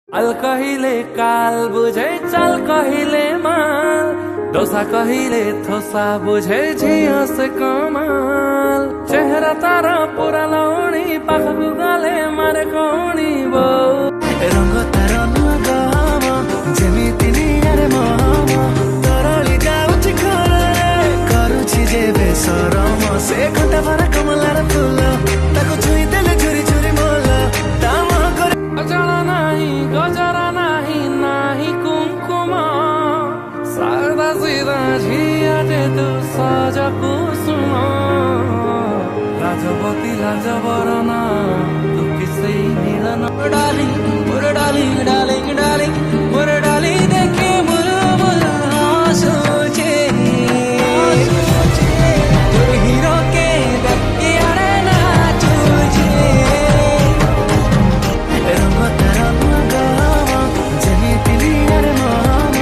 আল কহিলে কাল বুঝে চাল কহিলে মাল দোসা কহিলে থোসা বুঝে ঝিও সে কমাল চেহারা তারা পুরা লৌনি পাখু গালে মারে কৌনি বউ রঙ তার নূଆ ଗହମ ଯେମିତି ନିଆଁରେ ମହମ ତରଳି ଯାଉଛି ଖରାରେ କରୁଛି ଯେ ବେସରମ ସେ ଖଟା ଭରା କମଳାର ଫୁଲ ତାକୁ ଛୁଇଁ ଦେଲେ ଝୁରି ଝୁରି ମୋଲ ତା ମୁହଁ করে অজল নাহি গজরা নাহি নাহি কুঙ্কুম সাদা সিদা ঝিয়াটে তু সজ কুসুম লাজবতী লাজবরনা তু কিসে মিলন डाली मोर डाली डालिंग डालिंग मोर डाली देखे मुलमुल सोचे तुम हीरो के दकियारे ना तुझे रंग तार नूआ गहम जेमिति निआरे महम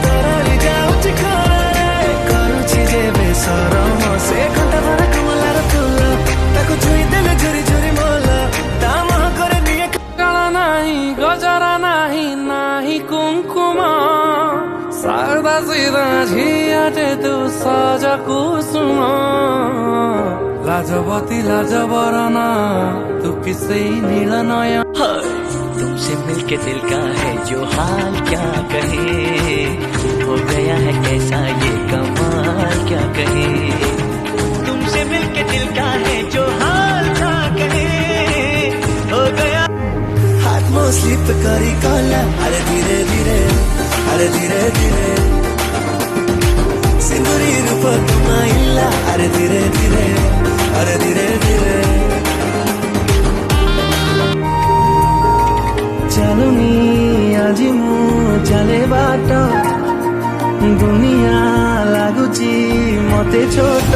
तरली जाଉଛି ଖରାରେ କରୁଛି ଯେ ବେସରମ ସେ ଖଟା ଭରା କମଳାର ଫୁଲ ତାକୁ ଛୁଇଁ ଦେଲେ ଝୁରି ଝୁରି ମୋଲ ତା ମୁହଁ করে নিয়ে অজল নাহি গজরা নাহি নাহি কুঙ্কুম সাদা সিদা ঝিয়াটে তু সজ কুসুম লাজবতী লাজবরনা তু কিসে নীল নয়ন हाय, तुमसे मिलके दिल का है जो हाल क्या कहे हो गया है कैसा ये कमाल क्या कहे तुमसे मिलके दिल का है जो हाल क्या कहे हो गया हाथ में स्लिप करी कला अरे धीरे धीरे अरे धीरे धीरे सिंदूरी रूप तुम इल्ला अरे धीरे धीरे अरे धीरे धीरे ଚାଲୁନି ଆଜି ମୁଁ ଚାଲେ ବାଟ ଦୁନିଆ ଲାଗୁଛି ମତେ ଛୋଟ